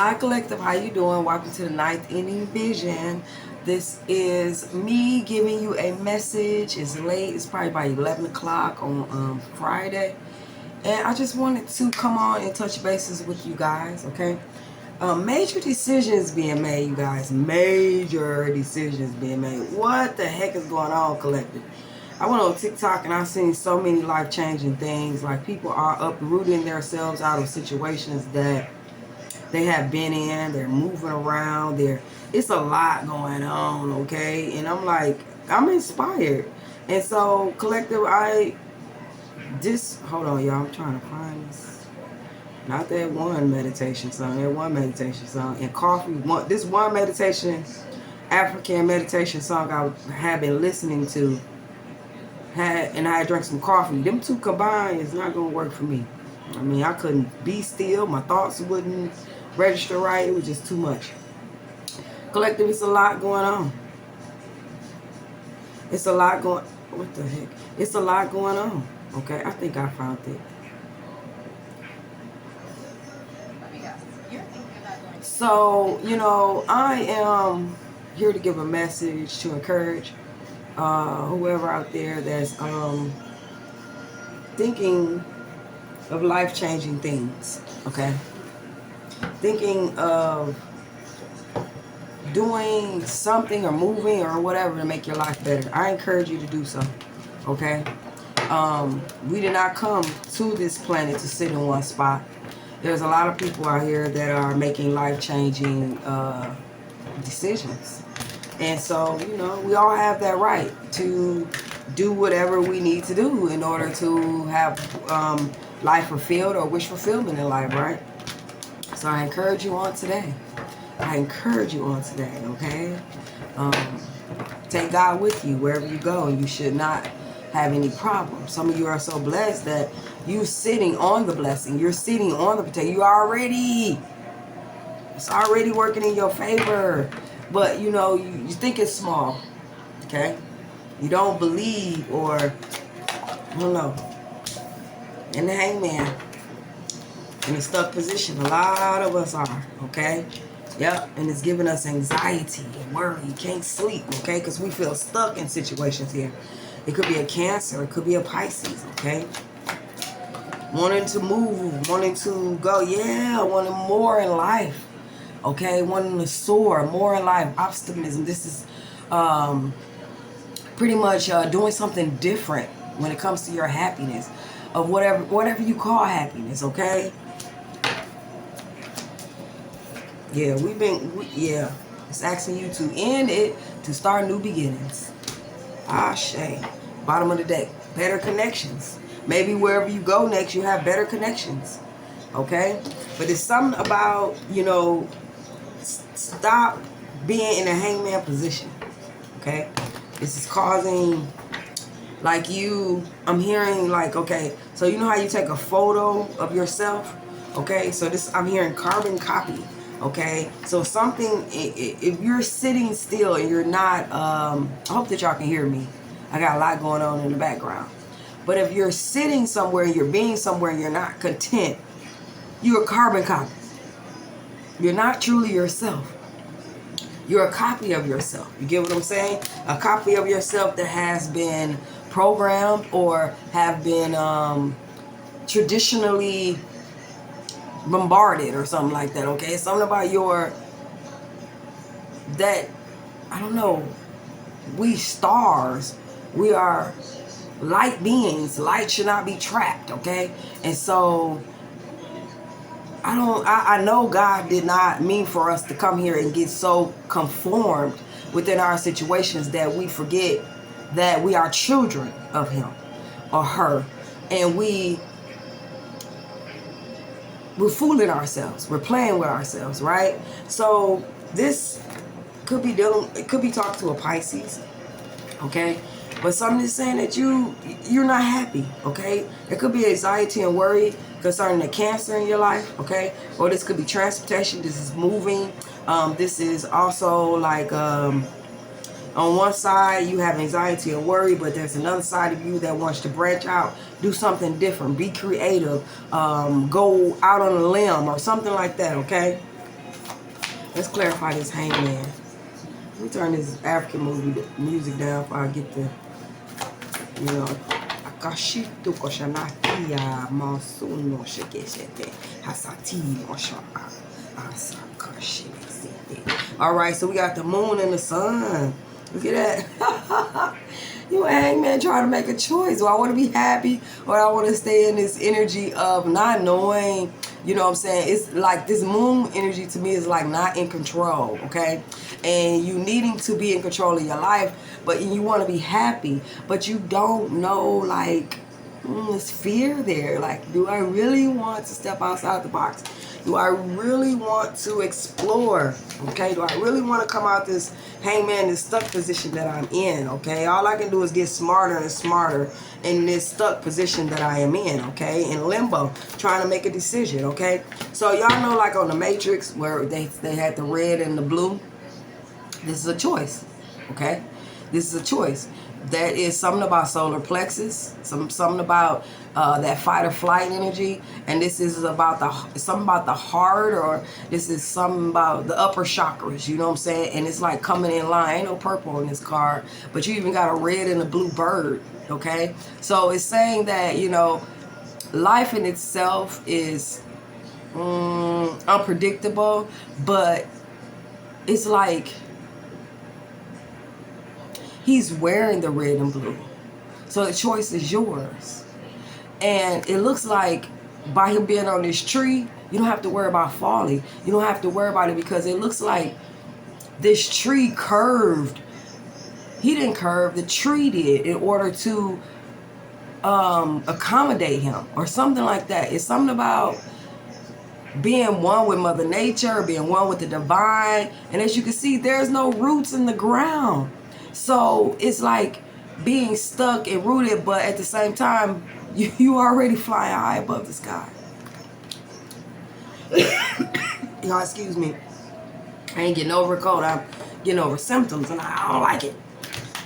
Hi Collective, how you doing? Welcome to the Ninth Inning Vision. This is me giving you a message. It's late, it's probably about 11 o'clock on Friday. And I just wanted to come on and touch bases with you guys, okay? Major decisions being made, you guys. Major decisions being made. What the heck is going on, Collective? I went on TikTok and I've seen so many life-changing things. Like people are uprooting themselves out of situations that they have been in. They're moving around. It's a lot going on, okay? And I'm like, I'm inspired. And so, Collective, hold on, y'all. I'm trying to find this. Not that one meditation song. That one meditation song. And coffee. This one meditation, African meditation song I have been listening to. And I had drank some coffee. Them two combined is not going to work for me. I mean, I couldn't be still. My thoughts wouldn't register right. It was just too much. Collective, it's a lot going on. It's a lot going... What the heck? It's a lot going on. Okay, I think I found it. So, I am here to give a message to encourage whoever out there that's thinking of life-changing things, okay? Thinking of doing something or moving or whatever to make your life better. I encourage you to do so, okay? We did not come to this planet to sit in one spot. There's a lot of people out here that are making life-changing decisions. And so, we all have that right to do whatever we need to do in order to have life fulfilled or wish fulfillment in life, right? So I encourage you on today. Okay? Take God with you wherever you go, and you should not have any problems. Some of you are so blessed that you're sitting on the blessing. You're sitting on the potato. It's already working in your favor. But, you think it's small, okay? You don't believe, or, I don't know. In the hangman, in a stuck position, a lot of us are, okay? Yep, and it's giving us anxiety and worry. You can't sleep, okay? Because we feel stuck in situations here. It could be a Cancer. It could be a Pisces, okay? Wanting to move, wanting to go, wanting more in life. Okay, wanting to soar more in life, optimism. This is pretty much doing something different when it comes to your happiness, of whatever you call happiness. Okay. Yeah, it's asking you to end it to start new beginnings. Ashe. Bottom of the deck. Better connections. Maybe wherever you go next, you have better connections. Okay, but it's something about stop being in a hangman position, okay? This is causing, I'm hearing okay, so you know how you take a photo of yourself, okay? So I'm hearing carbon copy, okay? So something, if you're sitting still and you're not, I hope that y'all can hear me. I got a lot going on in the background. But if you're sitting somewhere, you're being somewhere, and you're not content, you're a carbon copy. You're not truly yourself. You're a copy of yourself. You get what I'm saying? A copy of yourself that has been programmed or have been traditionally bombarded or something like that, okay? Something about I don't know, we stars, we are light beings. Light should not be trapped, okay? And so I know God did not mean for us to come here and get so conformed within our situations that we forget that we are children of Him or her, and we're fooling ourselves. We're playing with ourselves, right? So this could be talking to a Pisces, okay? But something is saying that you're not happy, okay? It could be anxiety and worry concerning the Cancer in your life, okay? Or this could be transportation. This is moving. This is also on one side you have anxiety and worry, but there's another side of you that wants to branch out, do something different, be creative, go out on a limb or something like that, okay? Let's clarify this hangman. Let me turn this African movie music down before I get the, you know, Akashitu Koshanakia Monsuno Shekeshete Hasati Mosha Asakashete. Alright, so we got the moon and the sun. Look at that. You hangman trying to make a choice. Do I want to be happy or do I want to stay in this energy of not knowing? You know what I'm saying? It's like this moon energy to me is like not in control, okay? And you needing to be in control of your life, but you want to be happy, but you don't know, like, there's fear there. Like, do I really want to step outside the box? Do I really want to explore? Okay, do I really want to come out this hangman, this stuck position that I'm in? Okay, all I can do is get smarter and smarter in this stuck position that I am in. Okay, in limbo, trying to make a decision. Okay, so y'all know, like on the Matrix, where they had the red and the blue. This is a choice. Okay, this is a choice. That is something about solar plexus, something about that fight or flight energy, and this is about something about the heart, or this is something about the upper chakras. You know what I'm saying? And it's like coming in line. Ain't no purple in this card, but you even got a red and a blue bird. Okay, so it's saying that, you know, life in itself is unpredictable, but it's like he's wearing the red and blue. So the choice is yours. And it looks like by him being on this tree, you don't have to worry about falling. You don't have to worry about it because it looks like this tree curved. He didn't curve, the tree did, in order to accommodate him or something like that. It's something about being one with Mother Nature, being one with the divine. And as you can see, there's no roots in the ground. So it's like being stuck and rooted, but at the same time, you already fly high above the sky. Y'all, excuse me. I ain't getting over a cold. I'm getting over symptoms, and I don't like it.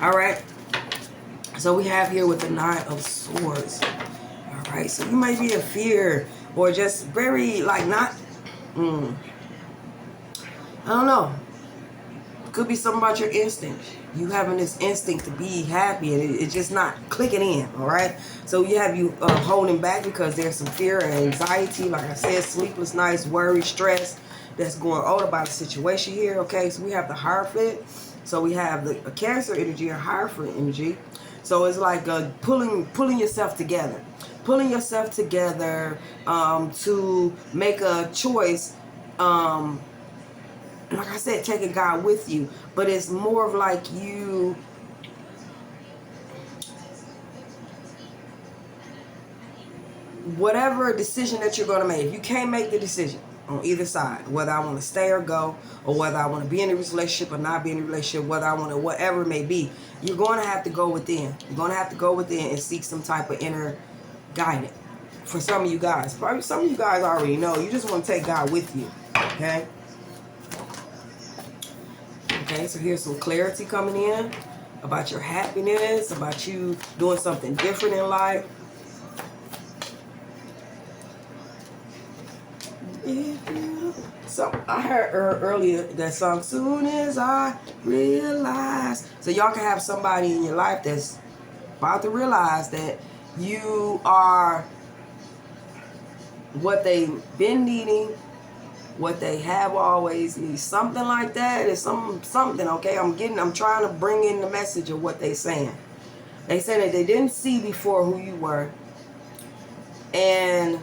All right. So we have here with the Nine of Swords. All right. So you might be in fear or just very, like, not, I don't know. Could be something about your instinct. You having this instinct to be happy, and it's just not clicking in. All right. So you have you holding back because there's some fear and anxiety. Like I said, sleepless nights, worry, stress that's going on about the situation here. Okay. So we have the Hierophant. So we have the Cancer energy or Hierophant energy. So it's like pulling yourself together, to make a choice. Like I said, taking God with you, but it's more of like you whatever decision that you're going to make. If you can't make the decision on either side, whether I want to stay or go, or whether I want to be in a relationship or not be in a relationship, whether I want to, whatever it may be, you're going to have to go within. You're going to have to go within and seek some type of inner guidance. For some of you guys, probably some of you guys already know, you just want to take God with you. Okay. Okay, so here's some clarity coming in about your happiness, about you doing something different in life. So I heard earlier that song, Soon As I Realize. So y'all can have somebody in your life that's about to realize that you are what they've been needing, what they have always needed, something like that. It's something, okay? I'm trying to bring in the message of what they're saying. They said that they didn't see before who you were, and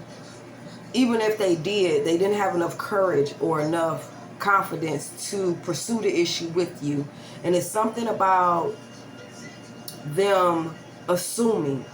even if they did, they didn't have enough courage or enough confidence to pursue the issue with you. And it's something about them assuming,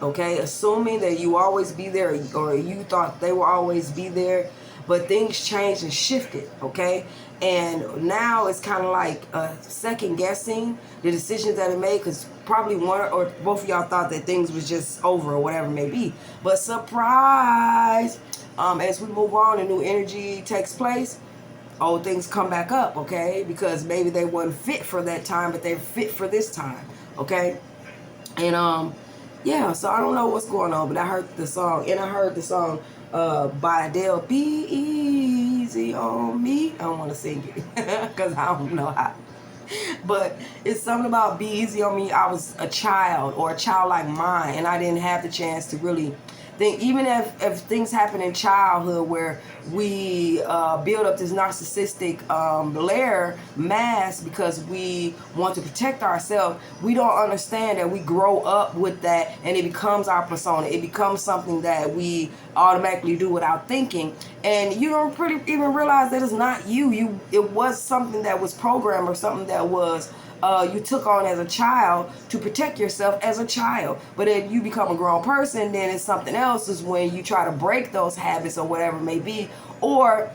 okay? Assuming that you always be there, or you thought they will always be there, but things changed and shifted, okay? And now it's kind of like second guessing the decisions that it made, because probably one or both of y'all thought that things was just over or whatever it may be. But surprise, as we move on and new energy takes place, old things come back up, okay? Because maybe they weren't fit for that time, but they're fit for this time, okay? And yeah, so I don't know what's going on, but I heard the song, by Adele, Be easy on me. I don't want to sing it because I don't know how. But it's something about be easy on me. I was a child or a childlike mind, and I didn't have the chance to really think. Even if things happen in childhood where we build up this narcissistic layer mask because we want to protect ourselves, we don't understand that we grow up with that, and it becomes our persona. It becomes something that we automatically do without thinking, and you don't even realize that it's not you. It was something that was programmed, or something that was you took on as a child to protect yourself as a child. But if you become a grown person, then it's something else, is when you try to break those habits or whatever it may be, or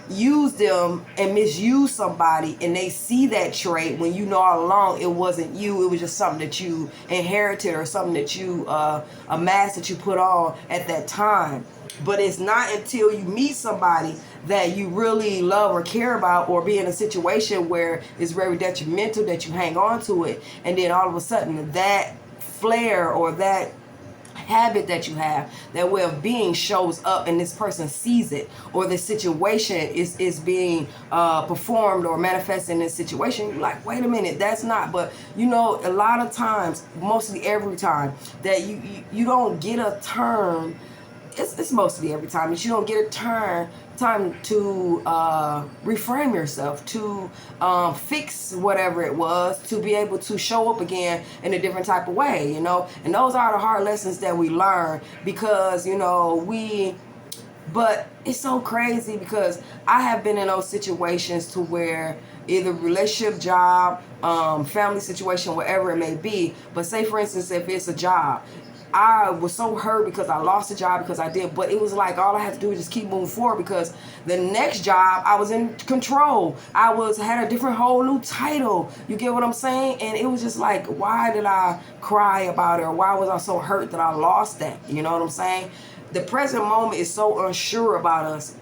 use them and misuse somebody, and they see that trait when you know all along it wasn't you. It was just something that you inherited, or something that you a mask that you put on at that time. But it's not until you meet somebody that you really love or care about, or be in a situation where it's very detrimental, that you hang on to it, and then all of a sudden that flair or that habit that you have, that way of being, shows up, and this person sees it, or the situation is being performed or manifested in this situation. You're like, wait a minute, that's not. But you know, a lot of times, mostly every time, that you don't get a turn. It's mostly every time that you don't get a time to reframe yourself, to fix whatever it was, to be able to show up again in a different type of way, you know. And those are the hard lessons that we learn, because, you know, but it's so crazy, because I have been in those situations to where either relationship, job, family situation, whatever it may be. But say, for instance, if it's a job, I was so hurt because I lost a job, because I did, but it was like all I had to do was just keep moving forward, because the next job I was in control. I had a different whole new title. You get what I'm saying? And it was just like, why did I cry about it? Or why was I so hurt that I lost that? You know what I'm saying? The present moment is so unsure about us,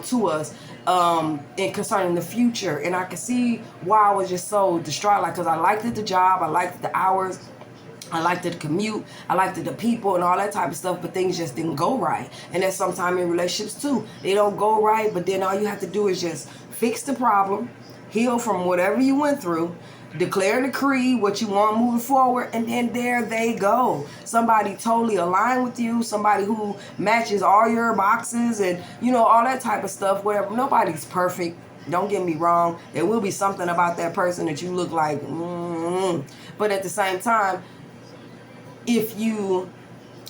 to us, and concerning the future. And I could see why I was just so distraught, like, because I liked the job, I liked the hours, I liked the commute, I liked the people and all that type of stuff, but things just didn't go right. And that's sometimes in relationships too. They don't go right, but then all you have to do is just fix the problem, heal from whatever you went through, declare and decree what you want moving forward, and then there they go. Somebody totally aligned with you, somebody who matches all your boxes, and, you know, all that type of stuff, whatever. Nobody's perfect. Don't get me wrong. There will be something about that person that you look like, but at the same time, if you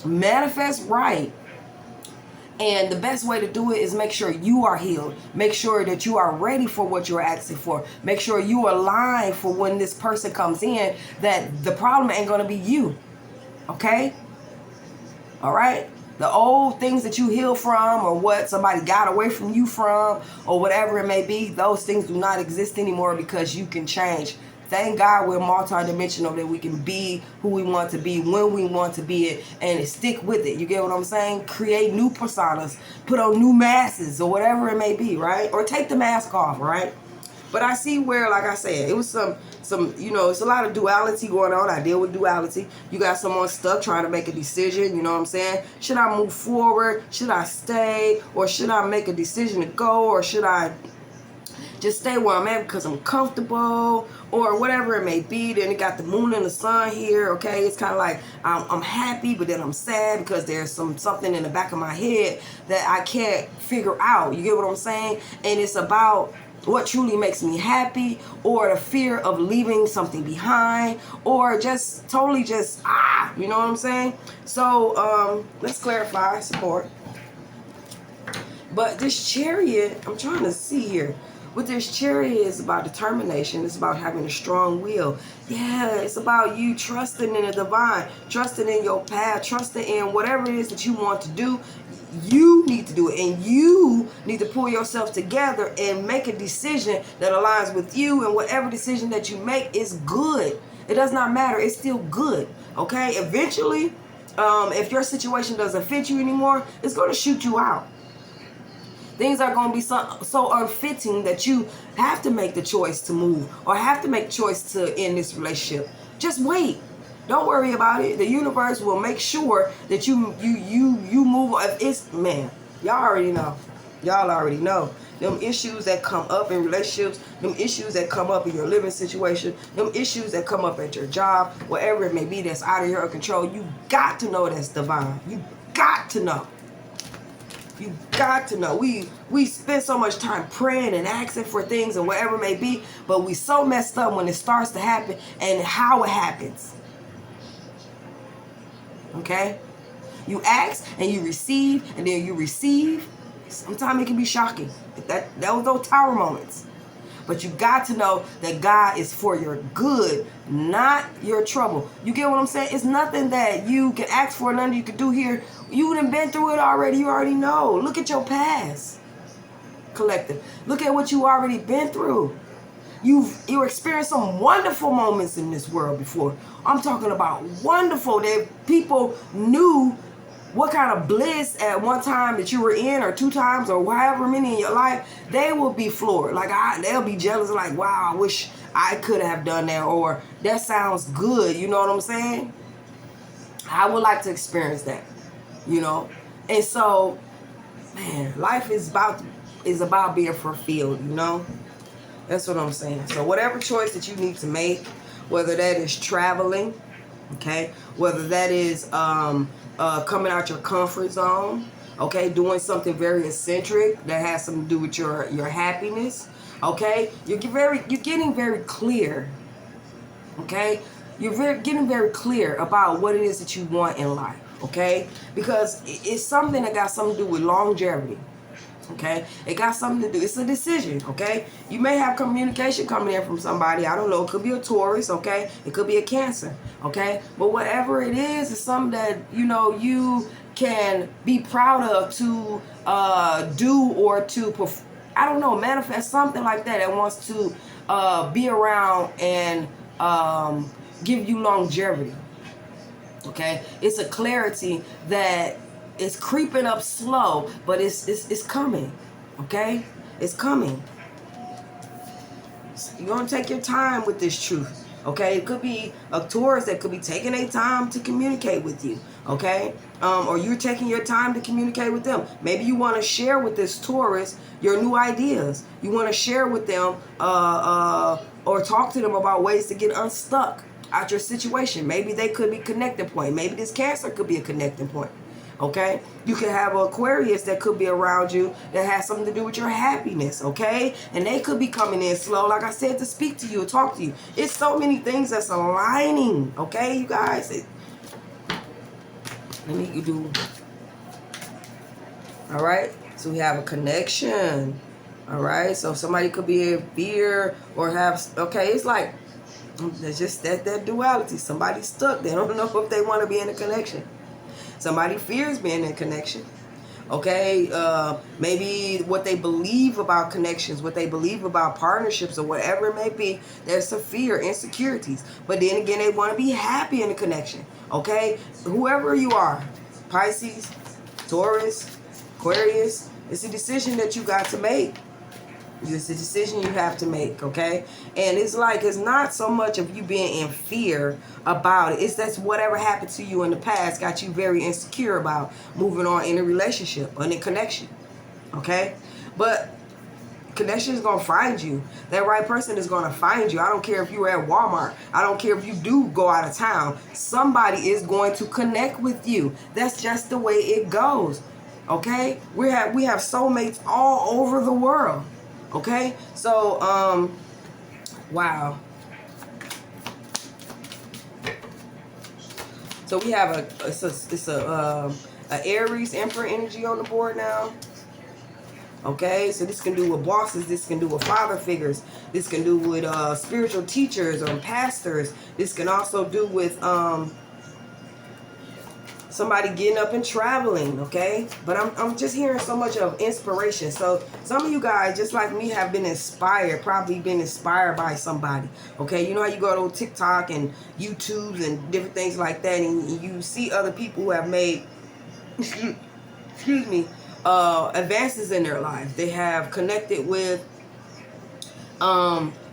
manifest right, and the best way to do it is make sure you are healed. Make sure that you are ready for what you're asking for. Make sure you are aligned for when this person comes in, that the problem ain't going to be you. Okay? All right? The old things that you heal from, or what somebody got away from you from, or whatever it may be, those things do not exist anymore, because you can change. Thank God we're multi-dimensional, that we can be who we want to be, when we want to be it, and stick with it. You get what I'm saying? Create new personas, put on new masks, or whatever it may be, right? Or take the mask off, right? But I see where, like I said, it was some, you know, it's a lot of duality going on. I deal with duality. You got someone stuck trying to make a decision, you know what I'm saying? Should I move forward? Should I stay? Or should I make a decision to go? Or should I just stay where I'm at because I'm comfortable, or whatever it may be? Then it got the moon and the sun here, okay? It's kind of like I'm happy, but then I'm sad because there's something in the back of my head that I can't figure out. You get what I'm saying? And it's about what truly makes me happy, or the fear of leaving something behind, or just totally just, you know what I'm saying? So let's clarify support. But this Chariot, I'm trying to see here. With this Chariot, is about determination. It's about having a strong will. Yeah, it's about you trusting in the divine, trusting in your path, trusting in whatever it is that you want to do. You need to do it, and you need to pull yourself together and make a decision that aligns with you. And whatever decision that you make is good. It does not matter. It's still good. Okay? Eventually, if your situation doesn't fit you anymore, it's going to shoot you out. Things are going to be so unfitting that you have to make the choice to move, or have to make the choice to end this relationship. Just wait. Don't worry about it. The universe will make sure that you move. If it's, man, y'all already know. Y'all already know. Them issues that come up in relationships, them issues that come up in your living situation, them issues that come up at your job, whatever it may be that's out of your control, you got to know that's divine. You got to know. You got to know. We spend so much time praying and asking for things and whatever it may be, but we so messed up when it starts to happen and how it happens. Okay? You ask and you receive, and then you receive. Sometimes it can be shocking. Those those tower moments. But you got to know that God is for your good, not your trouble. You get what I'm saying? It's nothing that you can ask for, nothing you can do here. You done been through it already. You already know. Look at your past, collective. Look at what you already been through. You experienced some wonderful moments in this world before. I'm talking about wonderful that people knew what kind of bliss at one time that you were in, or two times, or however many in your life. They will be floored. Like they'll be jealous. Like, wow, I wish I could have done that, or that sounds good. You know what I'm saying? I would like to experience that. You know, and so, man, life is about being fulfilled. You know. That's what I'm saying. So whatever choice that you need to make, whether that is traveling, okay, whether that is coming out your comfort zone, okay, doing something very eccentric that has something to do with your happiness, okay, you're getting very clear, okay, getting very clear about what it is that you want in life, okay, because it's something that got something to do with longevity. Okay, it got something to do. It's a decision. Okay, you may have communication coming in from somebody. I don't know. It could be a Taurus. Okay, it could be a Cancer. Okay, but whatever it is, it's something that you can be proud of to do, or to I don't know, manifest something like that wants to be around and give you longevity. Okay, it's a clarity that it's creeping up slow, but it's coming. Okay, it's coming. You're gonna take your time with this truth. Okay, it could be a Taurus that could be taking their time to communicate with you. Okay, or you're taking your time to communicate with them. Maybe you want to share with this Taurus your new ideas. You want to share with them, or talk to them about ways to get unstuck out your situation. Maybe they could be connecting point. Maybe this Cancer could be a connecting point. Okay, you can have an Aquarius that could be around you that has something to do with your happiness. Okay, and they could be coming in slow, like I said, to speak to you, talk to you. It's so many things that's aligning. Okay, you guys. Let me do. All right, so we have a connection. All right, so somebody could be in fear or have. Okay, it's like there's just that duality. Somebody's stuck. They don't know if they want to be in a connection. Somebody fears being in connection. Okay, maybe what they believe about connections, what they believe about partnerships, or whatever it may be, there's some fear, insecurities. But then again, they want to be happy in a connection. Okay, whoever you are, Pisces, Taurus, Aquarius, it's a decision that you got to make. It's a decision you have to make, okay? And it's like, it's not so much of you being in fear about it. It's that's whatever happened to you in the past got you very insecure about moving on in a relationship or in a connection, okay? But connection is going to find you. That right person is going to find you. I don't care if you're at Walmart. I don't care if you do go out of town. Somebody is going to connect with you. That's just the way it goes, okay? We have soulmates all over the world. Okay, so wow. So we have a Aries Emperor energy on the board now. Okay, so this can do with bosses. This can do with father figures. This can do with spiritual teachers or pastors. This can also do with somebody getting up and traveling, okay? But I'm just hearing so much of inspiration. So some of you guys, just like me, have been inspired, probably been inspired by somebody, okay? You know how you go to TikTok and YouTube and different things like that, and you see other people who have made, excuse me, advances in their life. They have connected with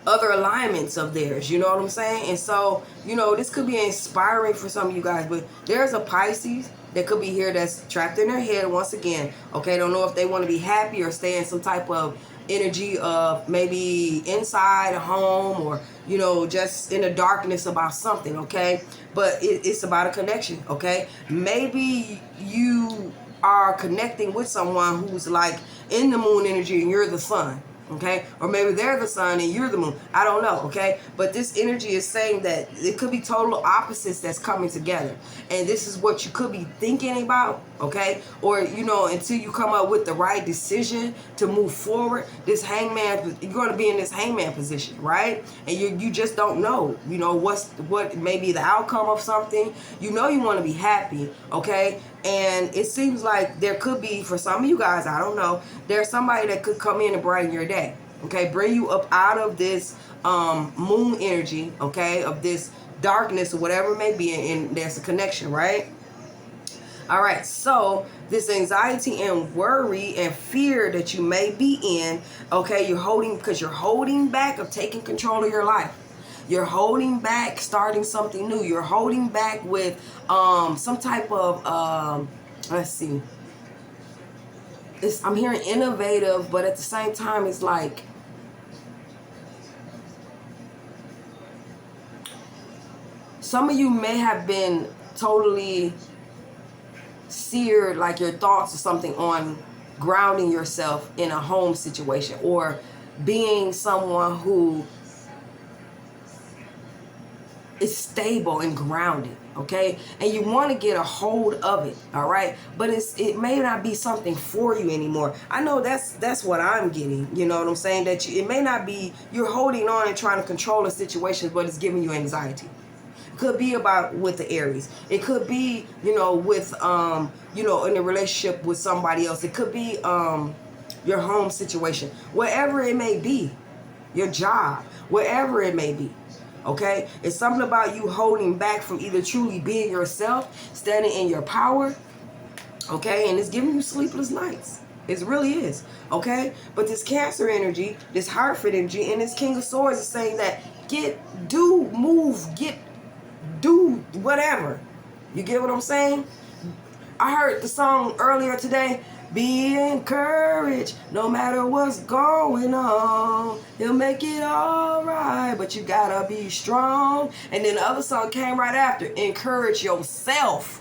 other alignments of theirs, you know what I'm saying? And so, this could be inspiring for some of you guys, but there's a Pisces that could be here that's trapped in their head once again. Okay, don't know if they want to be happy or stay in some type of energy of maybe inside a home, or you know, just in the darkness about something. Okay, but it's about a connection. Okay, maybe you are connecting with someone who's like in the moon energy and you're the sun. Okay, or maybe they're the sun and you're the moon. I don't know. Okay, but this energy is saying that it could be total opposites that's coming together, and this is what you could be thinking about. Okay, or you know, until you come up with the right decision to move forward, this hangman, you're going to be in this hangman position, right? And you just don't know, you know, what may be the outcome of something. You know, you want to be happy. Okay, and it seems like there could be, for some of you guys, I don't know, there's somebody that could come in and brighten your day. Okay, bring you up out of this moon energy, okay, of this darkness or whatever it may be, and there's a connection, right? All right, so this anxiety and worry and fear that you may be in, okay, you're holding back of taking control of your life. You're holding back starting something new. You're holding back with some type of let's see. I'm hearing innovative, but at the same time it's like some of you may have been totally seared, like your thoughts or something, on grounding yourself in a home situation, or being someone who is stable and grounded, okay? And you want to get a hold of it, all right? But it may not be something for you anymore. I know that's what I'm getting, you know what I'm saying? That it may not be, you're holding on and trying to control a situation, but it's giving you anxiety. Could be about with the Aries. It could be, you know, with you know, in a relationship with somebody else. It could be your home situation, wherever it may be, your job, wherever it may be. Okay, it's something about you holding back from either truly being yourself, standing in your power. Okay, and it's giving you sleepless nights. It really is. Okay, but this Cancer energy, this Hartford energy, and this King of Swords is saying that do whatever. You get what I'm saying? I heard the song earlier today, be encouraged no matter what's going on. He'll make it all right, but you gotta be strong. And then the other song came right after, encourage yourself.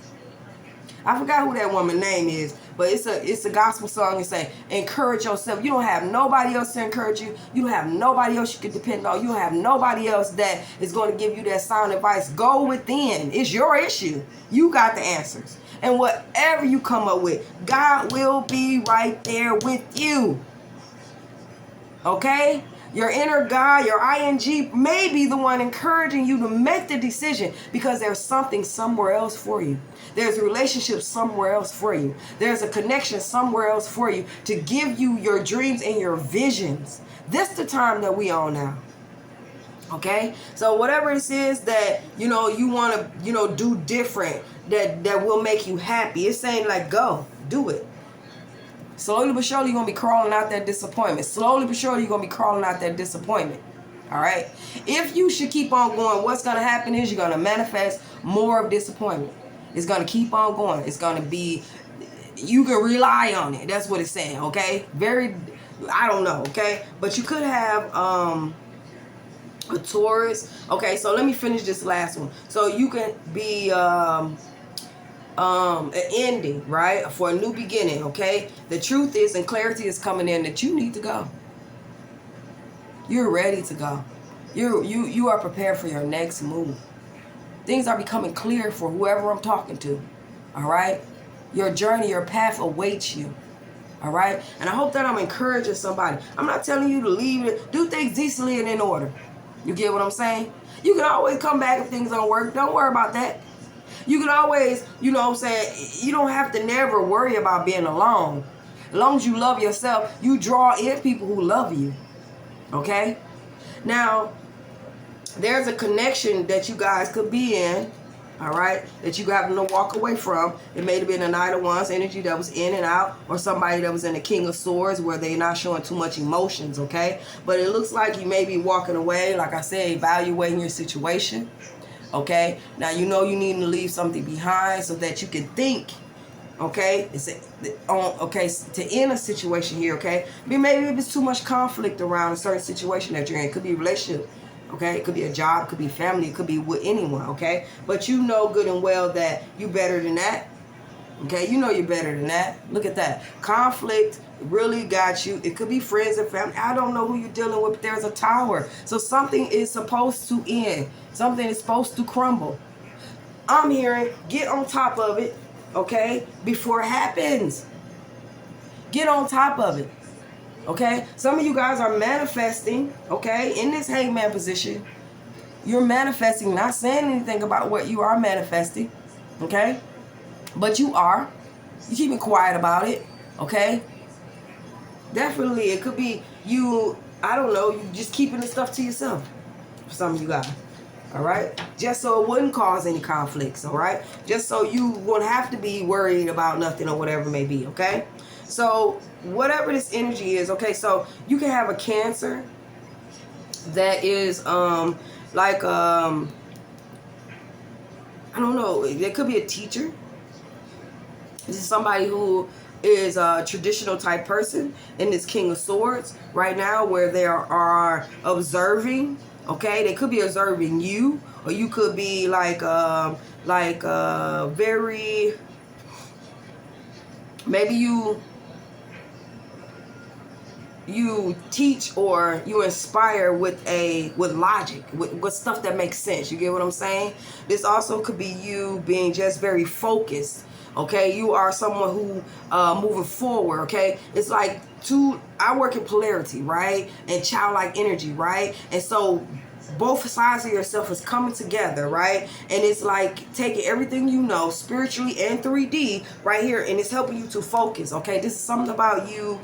I forgot who that woman's name is, but it's a gospel song. It's saying, encourage yourself. You don't have nobody else to encourage you. You don't have nobody else you can depend on. You don't have nobody else that is going to give you that sound advice. Go within. It's your issue. You got the answers. And whatever you come up with, God will be right there with you. Okay? Your inner God, your ING, may be the one encouraging you to make the decision, because there's something somewhere else for you. There's a relationship somewhere else for you. There's a connection somewhere else for you to give you your dreams and your visions. This is the time that we on now. Okay? So whatever this is that, you know, you want to, you know, do different, that will make you happy. It's saying like, go, do it. Slowly but surely, you're going to be crawling out that disappointment. Slowly but surely, you're going to be crawling out that disappointment. All right? If you should keep on going, what's going to happen is you're going to manifest more of disappointment. It's going to keep on going. It's going to be, you can rely on it. That's what it's saying, okay? I don't know, okay? But you could have a Taurus. Okay, so let me finish this last one. So you can be an ending, right, for a new beginning. Okay, the truth is, and clarity is coming in, that you need to go. You're ready to go. You are prepared for your next move. Things are becoming clear for whoever I'm talking to. All right, your journey, your path awaits you. All right, and I hope that I'm encouraging somebody. I'm not telling you to leave it. Do things decently and in order. You get what I'm saying? You can always come back if things don't work. Don't worry about that. You can always, you know what I'm saying, you don't have to never worry about being alone. As long as you love yourself, you draw in people who love you. Okay? Now, there's a connection that you guys could be in, all right, that you have to walk away from. It may have been a Knight of Wands energy that was in and out, or somebody that was in the King of Swords where they're not showing too much emotions, okay? But it looks like you may be walking away, like I said, evaluating your situation. Okay, now you know you need to leave something behind so that you can think. Okay, okay, to end a situation here. Okay, maybe if it's too much conflict around a certain situation that you're in, it could be a relationship. Okay, it could be a job, it could be family, it could be with anyone. Okay, but you know good and well that you better than that. Okay, you know you're better than that. Look at that. Conflict really got you. It could be friends and family. I don't know who you're dealing with. But there's a tower. So something is supposed to end. Something is supposed to crumble. I'm hearing, get on top of it, okay, before it happens. Get on top of it, okay? Some of you guys are manifesting, okay, in this hangman position. You're manifesting, not saying anything about what you are manifesting, okay? But you are. You keeping quiet about it, okay? Definitely, it could be you, I don't know, you just keeping the stuff to yourself for some of you guys. All right, just so it wouldn't cause any conflicts. All right, just so you won't have to be worried about nothing or whatever it may be. Okay, so whatever this energy is, okay, so you can have a Cancer that is like I don't know, it could be a teacher. This is somebody who is a traditional type person in this King of Swords right now, where they are observing. Okay, they could be observing you, or you could be like very, maybe you teach or you inspire with logic, with stuff that makes sense. You get what I'm saying? This also could be you being just very focused. Okay, you are someone who moving forward. Okay, it's like I work in polarity, right, and childlike energy, right, and so both sides of yourself is coming together, right, and it's like taking everything you know spiritually and 3D right here, and it's helping you to focus. Okay, this is something about you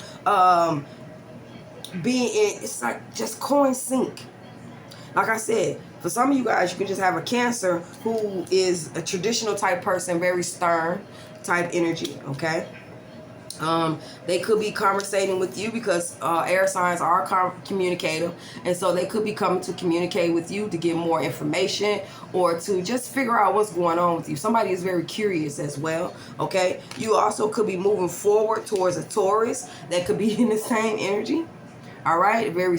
being in, it's like just coin sync. Like I said, for some of you guys, you can just have a Cancer who is a traditional type person, very stern type energy, okay? They could be conversating with you because air signs are communicative, and so they could be coming to communicate with you to get more information or to just figure out what's going on with you. Somebody is very curious as well, okay? You also could be moving forward towards a Taurus that could be in the same energy. All right, very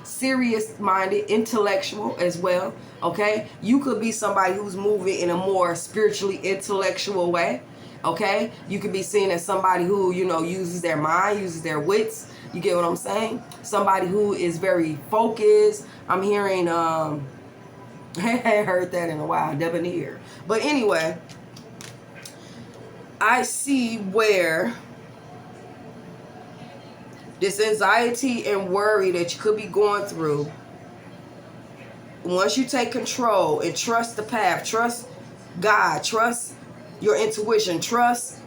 serious-minded, intellectual as well. Okay, you could be somebody who's moving in a more spiritually intellectual way. Okay, you could be seen as somebody who, you know, uses their mind, uses their wits. You get what I'm saying? Somebody who is very focused. I'm hearing I ain't heard that in a while, debonair. But anyway, I see where this anxiety and worry that you could be going through, once you take control and trust the path, trust God, trust your intuition, trust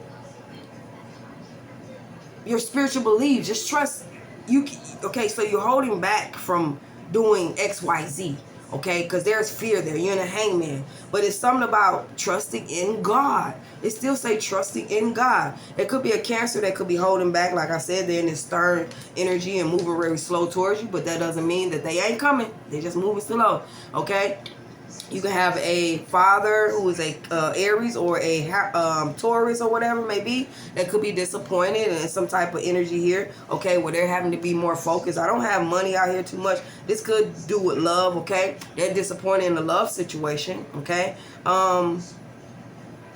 your spiritual beliefs, just trust you. Okay, so you're holding back from doing XYZ, okay, because there's fear there. You're in a hangman, but it's something about trusting in God. It still say trusting in God. It could be a Cancer that could be holding back. Like I said, they're in this stern energy and moving very slow towards you, but that doesn't mean that they ain't coming. They're just moving slow, okay? You can have a father who is a Aries or a Taurus or whatever it may be that could be disappointed in some type of energy here, okay, where they're having to be more focused. I don't have money out here too much. This could do with love, okay? They're disappointed in the love situation, okay?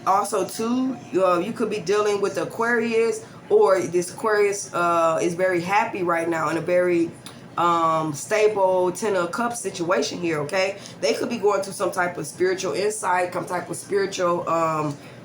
Also, too, you could be dealing with Aquarius, or this Aquarius is very happy right now in a very stable Ten of Cups situation here, okay? They could be going through some type of spiritual insight, some type of spiritual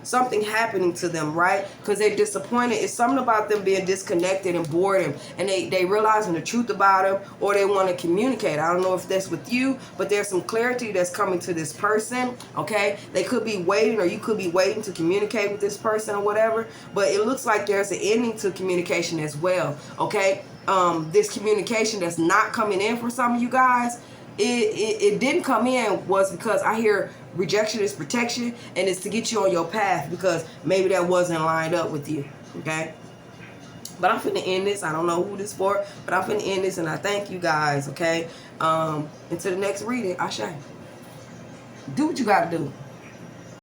something happening to them, right? Because they're disappointed. It's something about them being disconnected and bored, and they realizing the truth about them, or they want to communicate. I don't know if that's with you, but there's some clarity that's coming to this person, okay? They could be waiting, or you could be waiting to communicate with this person or whatever, but it looks like there's an ending to communication as well, okay? This communication that's not coming in for some of you guys, it didn't come in was because I hear rejection is protection, and it's to get you on your path because maybe that wasn't lined up with you, okay? But I'm finna end this. I don't know who this for, but I'm finna end this, and I thank you guys, okay? Until the next reading, Ashe. Do what you gotta do.